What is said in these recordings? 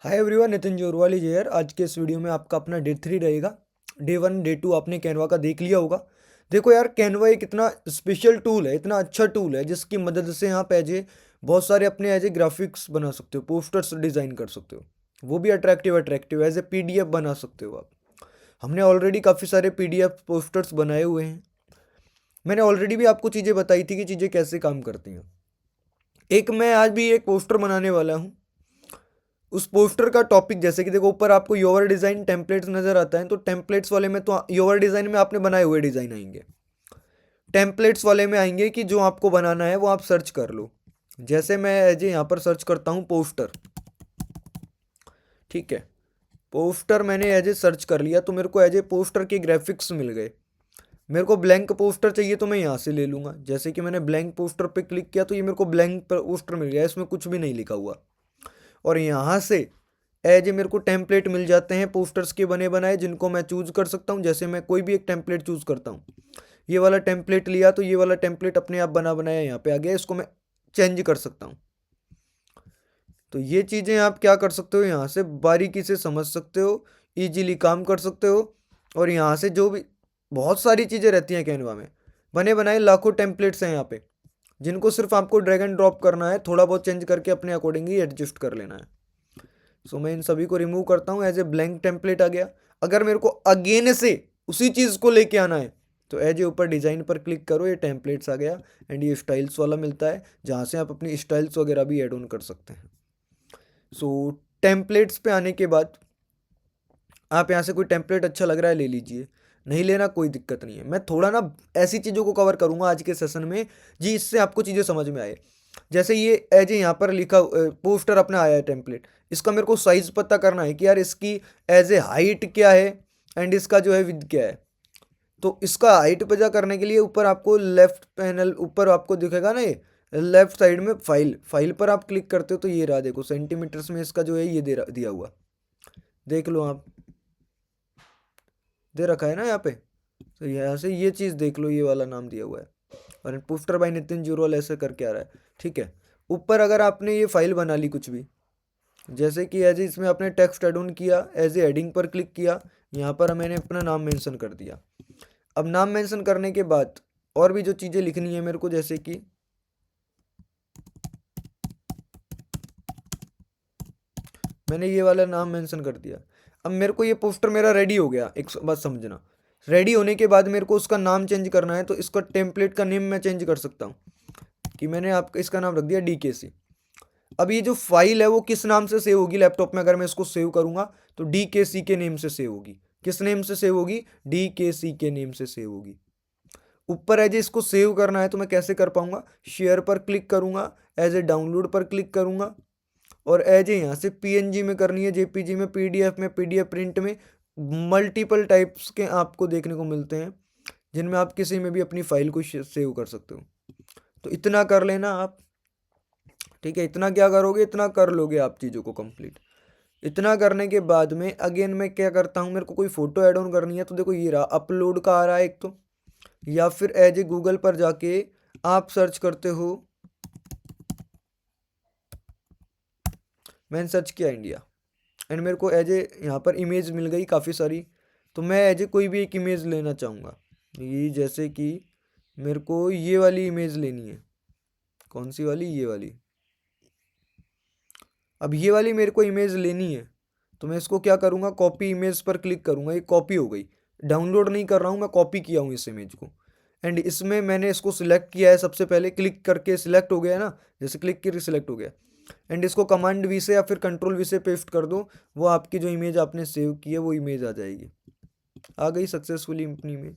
Hi everyone, Nitin जोरवाली जी। आज के इस वीडियो में आपका अपना डे 3 रहेगा। डे 1 डे 2 आपने कैनवा का देख लिया होगा। देखो यार, कैनवा एक इतना स्पेशल टूल है, इतना अच्छा टूल है जिसकी मदद से आप बहुत सारे अपने ग्राफिक्स बना सकते हो, पोस्टर्स डिज़ाइन कर सकते हो। वो भी attractive attractive as a PDF बना सकते हो आप। हमने ऑलरेडी काफ़ी सारे पीडीएफ पोस्टर्स बनाए हुए हैं। मैंने ऑलरेडी भी आपको चीज़ें बताई थी कि चीज़ें कैसे काम करती हैं। एक मैं आज भी एक पोस्टर बनाने वाला हूँ। उस पोस्टर का टॉपिक, जैसे कि देखो ऊपर आपको योर डिज़ाइन टेम्पलेट्स नज़र आता है, तो टेम्पलेट्स वाले में तो योर डिज़ाइन में आपने बनाए हुए डिज़ाइन आएंगे। टेम्पलेट्स वाले में आएंगे कि जो आपको बनाना है वो आप सर्च कर लो। जैसे मैं एज यहाँ पर सर्च करता हूँ पोस्टर। ठीक है, पोस्टर मैंने एज ए सर्च कर लिया तो मेरे को एज ए पोस्टर के ग्राफिक्स मिल गए। मेरे को ब्लैंक पोस्टर चाहिए तो मैं यहाँ से ले लूँगा। जैसे कि मैंने ब्लैंक पोस्टर पे क्लिक किया तो ये मेरे को ब्लैंक पोस्टर मिल गया, इसमें कुछ भी नहीं लिखा हुआ। और यहाँ से एज ए मेरे को टेम्पलेट मिल जाते हैं पोस्टर्स के बने बनाए, जिनको मैं चूज़ कर सकता हूँ। जैसे मैं कोई भी एक टेम्पलेट चूज़ करता हूँ, ये वाला टेम्पलेट लिया तो ये वाला टेम्पलेट अपने आप बना बनाया यहाँ पे आ गया। इसको मैं चेंज कर सकता हूँ। तो ये चीज़ें आप क्या कर सकते हो, यहाँ से बारीकी से समझ सकते हो, ईजिली काम कर सकते हो। और यहाँ से जो भी बहुत सारी चीज़ें रहती हैं कैनवा में, बने बनाए लाखों टेम्पलेट्स हैं यहाँ पे, जिनको सिर्फ आपको ड्रैग एंड ड्रॉप करना है, थोड़ा बहुत चेंज करके अपने अकॉर्डिंग ही एडजस्ट कर लेना है। सो मैं इन सभी को रिमूव करता हूँ। एज ए ब्लैंक टेम्पलेट आ गया। अगर मेरे को अगेन से उसी चीज़ को लेके आना है तो एज ए ऊपर डिज़ाइन पर क्लिक करो, ये टेम्पलेट्स आ गया। एंड ये स्टाइल्स वाला मिलता है, जहाँ से आप अपनी स्टाइल्स वगैरह भी ऐड ऑन कर सकते हैं। सो टेम्पलेट्स पे आने के बाद आप यहाँ से कोई टेम्पलेट अच्छा लग रहा है ले लीजिए, नहीं लेना कोई दिक्कत नहीं है। मैं थोड़ा ना ऐसी चीज़ों को कवर करूँगा आज के सेशन में जी, इससे आपको चीज़ें समझ में आए। जैसे ये एज यहाँ पर लिखा पोस्टर अपना आया है टेम्पलेट, इसका मेरे को साइज़ पता करना है कि यार इसकी एज ए हाइट क्या है एंड इसका जो है विद क्या है। तो इसका हाइट पता करने के लिए ऊपर आपको लेफ्ट पैनल ऊपर आपको दिखेगा ना, ये लेफ्ट साइड में फाइल फाइल पर आप क्लिक करते हो तो ये रहा, देखो सेंटीमीटर्स में इसका जो है ये दिया हुआ, देख लो आप, दे रखा है ना यहाँ पे। तो यहाँ से ये चीज़ देख लो, ये वाला नाम दिया हुआ है और पोस्टर बाय नितिन जुरवाल ऐसे करके आ रहा है। ठीक है, ऊपर अगर आपने ये फाइल बना ली कुछ भी, जैसे कि एज इसमें आपने टेक्स्ट ऐड ऑन किया, एज ए हेडिंग पर क्लिक किया, यहाँ पर मैंने अपना नाम मेंशन कर दिया। अब नाम मेंशन करने के बाद और भी जो चीज़ें लिखनी है मेरे को, जैसे कि मैंने ये वाला नाम मेंशन कर दिया। अब मेरे को ये पोस्टर मेरा रेडी हो गया। एक बात समझना, रेडी होने के बाद मेरे को उसका नाम चेंज करना है, तो इसका टेम्पलेट का नेम मैं चेंज कर सकता हूँ कि मैंने आपका इसका नाम रख दिया DKC। अब ये जो फाइल है वो किस नाम से सेव होगी लैपटॉप में, अगर मैं इसको सेव करूँगा तो DKC के नेम से सेव होगी। किस नेम से सेव होगी? DKC के नेम से सेव होगी। ऊपर एज इसको सेव करना है तो मैं कैसे कर पाऊंगा? शेयर पर क्लिक करूंगा, एज ए डाउनलोड पर क्लिक करूंगा, और एज ए यहाँ से PNG में करनी है, JPG में, PDF में, PDF प्रिंट में। मल्टीपल टाइप्स के आपको देखने को मिलते हैं, जिनमें आप किसी में भी अपनी फाइल को सेव कर सकते हो। तो इतना कर लेना आप। ठीक है, इतना क्या करोगे, इतना कर लोगे आप चीज़ों को कंप्लीट। इतना करने के बाद में अगेन मैं क्या करता हूँ, मेरे को कोई फ़ोटो ऐड ऑन करनी है तो देखो ये रहा, अपलोड का आ रहा है एक तो, या फिर एज ए गूगल पर जाके आप सर्च करते हो। मैंने सर्च किया इंडिया एंड मेरे को एज ए यहाँ पर इमेज मिल गई काफ़ी सारी। तो मैं एज ए कोई भी एक इमेज लेना चाहूँगा, ये जैसे कि मेरे को ये वाली इमेज लेनी है। कौन सी वाली? ये वाली। अब ये वाली मेरे को इमेज लेनी है तो मैं इसको क्या करूँगा, कॉपी इमेज पर क्लिक करूँगा। ये कॉपी हो गई, डाउनलोड नहीं कर रहा हूँ मैं, कॉपी किया हूँ इस इमेज को। एंड इसमें मैंने इसको सिलेक्ट किया है, सबसे पहले क्लिक करके सिलेक्ट हो गया है ना, जैसे क्लिक करके सिलेक्ट हो गया। एंड इसको कमांड V से या फिर कंट्रोल V से पेस्ट कर दो, वो आपकी जो इमेज आपने सेव की है वो इमेज आ जाएगी। आ गई सक्सेसफुली अपनी इमेज।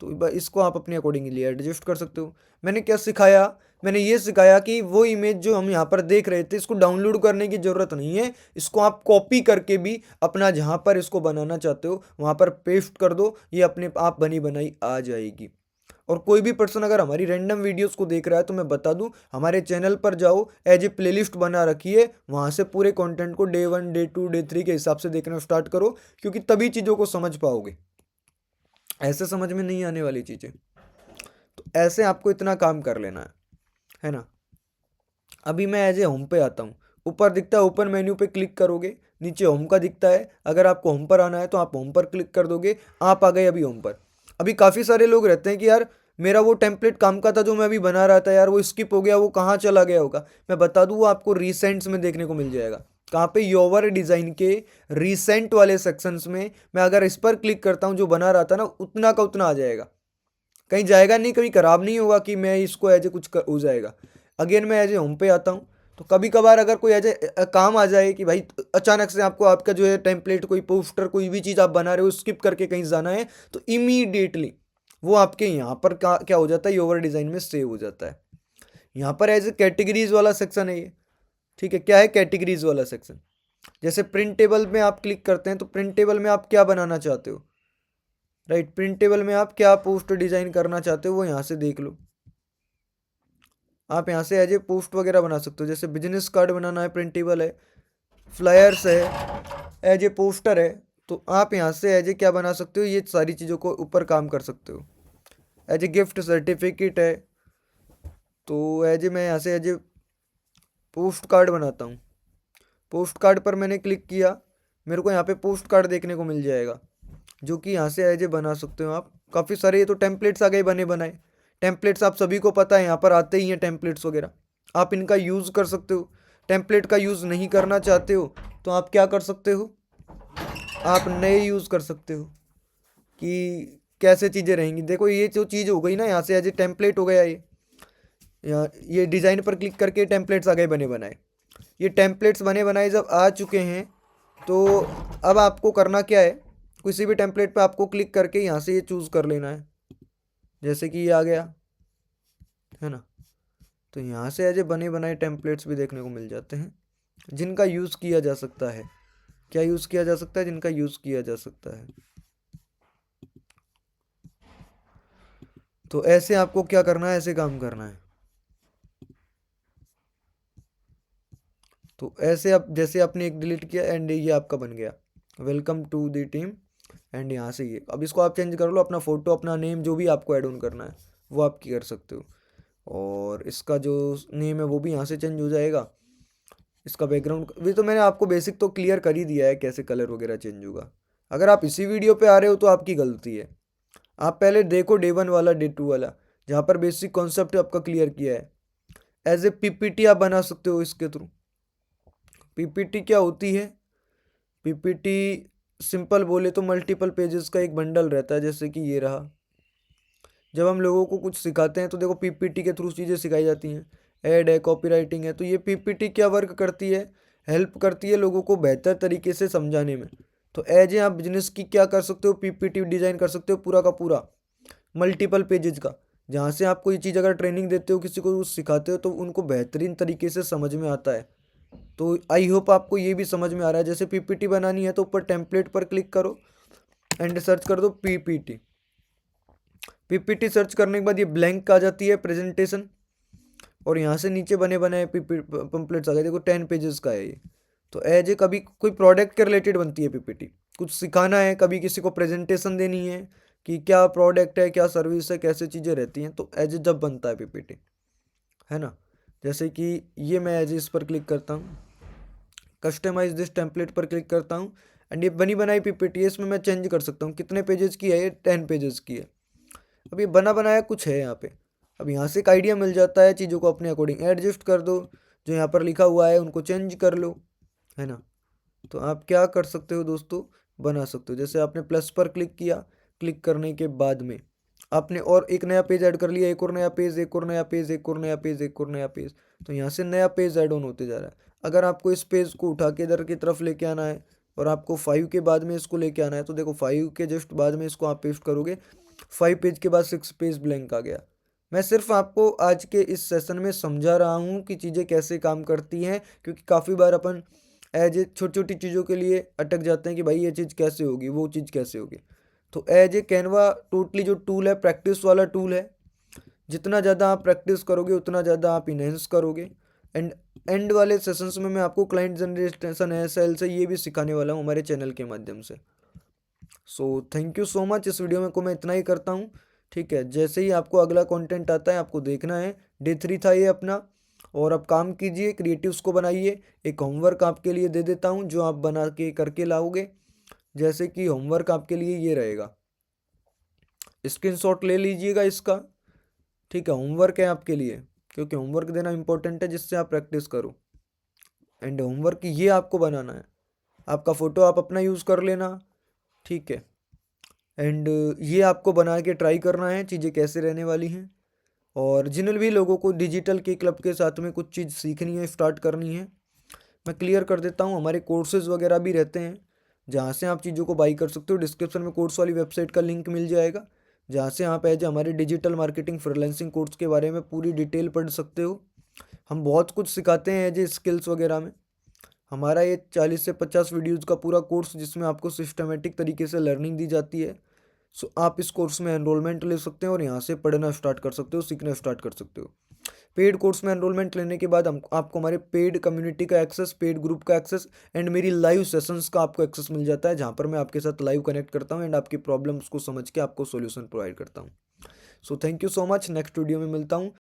तो इसको आप अपने अकॉर्डिंगली एडजस्ट कर सकते हो। मैंने क्या सिखाया? मैंने ये सिखाया कि वो इमेज जो हम यहाँ पर देख रहे थे, इसको डाउनलोड करने की ज़रूरत नहीं है। इसको आप कॉपी करके भी अपना जहाँ पर इसको बनाना चाहते हो वहाँ पर पेस्ट कर दो, ये अपने आप बनी बनाई आ जाएगी। और कोई भी पर्सन अगर हमारी रैंडम वीडियोस को देख रहा है तो मैं बता दूं, हमारे चैनल पर जाओ, एज ए प्लेलिस्ट बना रखी है, वहाँ से पूरे कंटेंट को डे 1 डे 2 डे 3 के हिसाब से देखना स्टार्ट करो, क्योंकि तभी चीज़ों को समझ पाओगे। ऐसे समझ में नहीं आने वाली चीज़ें। तो ऐसे आपको इतना काम कर लेना है ना। अभी मैं एज ए होम पे आता हूँ। ऊपर दिखता है ओपन मेन्यू पे क्लिक करोगे, नीचे होम का दिखता है, अगर आपको होम पर आना है तो आप होम पर क्लिक कर दोगे, आप आ गए अभी होम पर। अभी काफ़ी सारे लोग रहते हैं कि यार मेरा वो टेम्पलेट काम का था जो मैं अभी बना रहा था यार, वो स्किप हो गया, वो कहाँ चला गया होगा। मैं बता दूँ, वो आपको रिसेंट्स में देखने को मिल जाएगा। कहाँ पे? योवर डिज़ाइन के रिसेंट वाले सेक्शंस में मैं अगर इस पर क्लिक करता हूँ, जो बना रहा था ना उतना का उतना आ जाएगा, कहीं जाएगा नहीं, कभी ख़राब नहीं होगा कि मैं इसको एज ए हो जाएगा। अगेन मैं एज ए होम पे आता हूँ, तो कभी कभार अगर कोई एज ए काम आ जाए कि भाई अचानक से आपको आपका जो है टेम्पलेट, कोई पोस्टर, कोई भी चीज़ आप बना रहे हो, स्किप करके कहीं जाना है, तो इमीडिएटली वो आपके यहाँ पर क्या हो जाता है, योवर डिज़ाइन में सेव हो जाता है। यहाँ पर एज ए कैटेगरीज वाला सेक्शन है ये। ठीक है, क्या है कैटेगरीज वाला सेक्शन? जैसे प्रिंटेबल में आप क्लिक करते हैं, तो प्रिंटेबल में आप क्या बनाना चाहते हो, राइट? प्रिंटेबल में आप क्या पोस्ट डिज़ाइन करना चाहते हो वो यहाँ से देख लो। आप यहाँ से एज ए पोस्ट वगैरह बना सकते हो, जैसे बिजनेस कार्ड बनाना है, प्रिंटेबल है, फ्लायर्स है, एज ए पोस्टर है, तो आप यहाँ से एज ए क्या बना सकते हो, ये सारी चीज़ों को ऊपर काम कर सकते हो। एज ए गिफ्ट सर्टिफिकेट है, तो एज ए मैं यहाँ से एज ए पोस्ट कार्ड बनाता हूँ। पोस्ट कार्ड पर मैंने क्लिक किया, मेरे को यहाँ पे पोस्ट कार्ड देखने को मिल जाएगा, जो कि यहाँ से एज ए बना सकते हो आप। काफ़ी सारे ये तो टेम्पलेट्स आ गए बने बनाए। टेम्पलेट्स आप सभी को पता है, यहाँ पर आते ही हैं टेम्पलेट्स वगैरह, आप इनका यूज़ कर सकते हो। टेम्पलेट का यूज़ नहीं करना चाहते हो तो आप क्या कर सकते हो, आप नए यूज़ कर सकते हो कि कैसे चीज़ें रहेंगी। देखो ये जो चीज़ हो गई ना, यहाँ से एज ए टेम्पलेट हो गया ये। यहाँ ये डिज़ाइन पर क्लिक करके टेम्पलेट्स आ गए बने बनाए। ये टेम्पलेट्स बने बनाए जब आ चुके हैं, तो अब आपको करना क्या है, किसी भी टेम्पलेट पे आपको क्लिक करके यहाँ से ये चूज़ कर लेना है। जैसे कि ये आ गया है ना, तो यहाँ से एज ए बने बनाए टेम्पलेट्स भी देखने को मिल जाते हैं, जिनका यूज़ किया जा सकता है। क्या यूज़ किया जा सकता है? जिनका यूज़ किया जा सकता है। तो ऐसे आपको क्या करना है, ऐसे काम करना है। तो ऐसे आप जैसे आपने एक डिलीट किया एंड ये आपका बन गया, welcome to the team. And यहाँ से ये, अब इसको आप चेंज कर लो, अपना फ़ोटो, अपना नेम, जो भी आपको ऐड ऑन करना है वो आप कर सकते हो। और इसका जो नेम है वो भी यहाँ से चेंज हो जाएगा। इसका बैकग्राउंड भी तो मैंने आपको बेसिक तो क्लियर कर ही दिया है, कैसे कलर वगैरह चेंज होगा। अगर आप इसी वीडियो पे आ रहे हो तो आपकी गलती है। आप पहले देखो डे 1 वाला, डे 2 वाला, जहाँ पर बेसिक कॉन्सेप्ट आपका क्लियर किया है। एज ए पीपीटी आप बना सकते हो इसके थ्रू। पीपीटी क्या होती है? पीपीटी सिंपल बोले तो मल्टीपल पेजेस का एक बंडल रहता है, जैसे कि ये रहा। जब हम लोगों को कुछ सिखाते हैं तो देखो पीपीटी के थ्रू चीज़ें सिखाई जाती हैं, ऐड है, कॉपीराइटिंग है, तो ये पीपीटी क्या वर्क करती है, हेल्प करती है लोगों को बेहतर तरीके से समझाने में। तो एज ए आप बिजनेस की क्या कर सकते हो, पीपीटी डिज़ाइन कर सकते हो पूरा का पूरा मल्टीपल पेजेस का, जहाँ से आप कोई चीज़ अगर ट्रेनिंग देते हो, किसी को कुछ सिखाते हो, तो उनको बेहतरीन तरीके से समझ में आता है। तो आई होप आपको ये भी समझ में आ रहा है। जैसे पीपीटी बनानी है तो ऊपर टेम्पलेट पर क्लिक करो एंड सर्च कर दो पीपीटी। पीपीटी सर्च करने के बाद ये ब्लैंक आ जाती है प्रेजेंटेशन, और यहाँ से नीचे बने बनाए पम्पलेट्स आ गए। देखो 10 पेजेस का है ये। तो एज ए कभी कोई प्रोडक्ट के रिलेटेड बनती है पीपीटी, कुछ सिखाना है, कभी किसी को प्रेजेंटेशन देनी है कि क्या प्रोडक्ट है, क्या सर्विस है, कैसे चीज़ें रहती हैं, तो एज ए जब बनता है पीपीटी, है ना। जैसे कि ये मैं एज ए इस पर क्लिक करता हूँ, कस्टमाइज दिस टेम्पलेट पर क्लिक करता हूँ, एंड ये बनी बनाई पीपीटी है, इसमें मैं चेंज कर सकता हूँ कितने पेजेस की है, ये 10 पेजेस की है। अब ये बना बनाया कुछ है यहाँ पे। अब यहाँ से एक आइडिया मिल जाता है, चीज़ों को अपने अकॉर्डिंग एडजस्ट कर दो, जो यहाँ पर लिखा हुआ है उनको चेंज कर लो, है ना। तो आप क्या कर सकते हो दोस्तों, बना सकते हो। जैसे आपने प्लस पर क्लिक किया, क्लिक करने के बाद में आपने और एक नया पेज ऐड कर लिया, एक और नया पेज, एक और नया पेज, एक और नया पेज, एक और नया पेज, तो यहाँ से नया पेज ऐड ऑन होते जा रहा है। अगर आपको इस पेज को उठा के इधर की तरफ लेके आना है और आपको 5 के बाद में इसको लेके आना है, तो देखो 5 के जस्ट बाद में इसको आप पेस्ट करोगे, 5 पेज के बाद 6 पेज ब्लैंक आ गया। मैं सिर्फ आपको आज के इस सेशन में समझा रहा हूँ कि चीज़ें कैसे काम करती हैं, क्योंकि काफ़ी बार अपन एज ए छोटी छोटी चीज़ों के लिए अटक जाते हैं कि भाई ये चीज़ कैसे होगी, वो चीज़ कैसे होगी। तो एज ए कैनवा टोटली जो टूल है, प्रैक्टिस वाला टूल है। जितना ज़्यादा आप प्रैक्टिस करोगे उतना ज़्यादा आप इनहेंस करोगे। एंड एंड वाले सेशंस में मैं आपको क्लाइंट जनरेशन है, सेल से, ये भी सिखाने वाला हूँ हमारे चैनल के माध्यम से। So thank you so much. इस वीडियो में को मैं इतना ही करता हूँ, ठीक है। जैसे ही आपको अगला कंटेंट आता है आपको देखना है। डे 3 था ये अपना, और अब काम कीजिए, क्रिएटिव्स को बनाइए। एक होमवर्क आपके लिए दे देता हूँ जो आप बना के करके लाओगे। जैसे कि होमवर्क आपके लिए ये रहेगा, स्क्रीनशॉट ले लीजिएगा इसका, ठीक है। होमवर्क है आपके लिए, क्योंकि होमवर्क देना इंपॉर्टेंट है जिससे आप प्रैक्टिस करो। एंड होमवर्क ये आपको बनाना है, आपका फ़ोटो आप अपना यूज़ कर लेना, ठीक है। एंड ये आपको बना के ट्राई करना है चीज़ें कैसे रहने वाली हैं। और जिन भी लोगों को डिजिटल के क्लब के साथ में कुछ चीज़ सीखनी है, स्टार्ट करनी है, मैं क्लियर कर देता हूँ, हमारे कोर्सेज़ वगैरह भी रहते हैं जहाँ से आप चीज़ों को बाई कर सकते हो। डिस्क्रिप्शन में कोर्स वाली वेबसाइट का लिंक मिल जाएगा, जहाँ से आप एज हमारे डिजिटल मार्केटिंग फ्रीलांसिंग कोर्स के बारे में पूरी डिटेल पढ़ सकते हो। हम बहुत कुछ सिखाते हैं एज ए स्किल्स वगैरह में। हमारा ये 40 से 50 वीडियोज़ का पूरा कोर्स जिसमें आपको सिस्टमेटिक तरीके से लर्निंग दी जाती है। सो आप इस कोर्स में एनरोलमेंट ले सकते हैं और यहाँ से पढ़ना स्टार्ट कर सकते हो, सीखना स्टार्ट कर सकते हो। पेड कोर्स में एनरोलमेंट लेने के बाद हम आपको हमारे पेड कम्युनिटी का एक्सेस, पेड ग्रुप का एक्सेस एंड मेरी लाइव सेशंस का आपको एक्सेस मिल जाता है, जहाँ पर मैं आपके साथ लाइव कनेक्ट करता हूँ एंड आपकी प्रॉब्लम्स को समझ के आपको सॉल्यूशन प्रोवाइड करता हूँ। So thank you so much, next video में मिलता हूँ।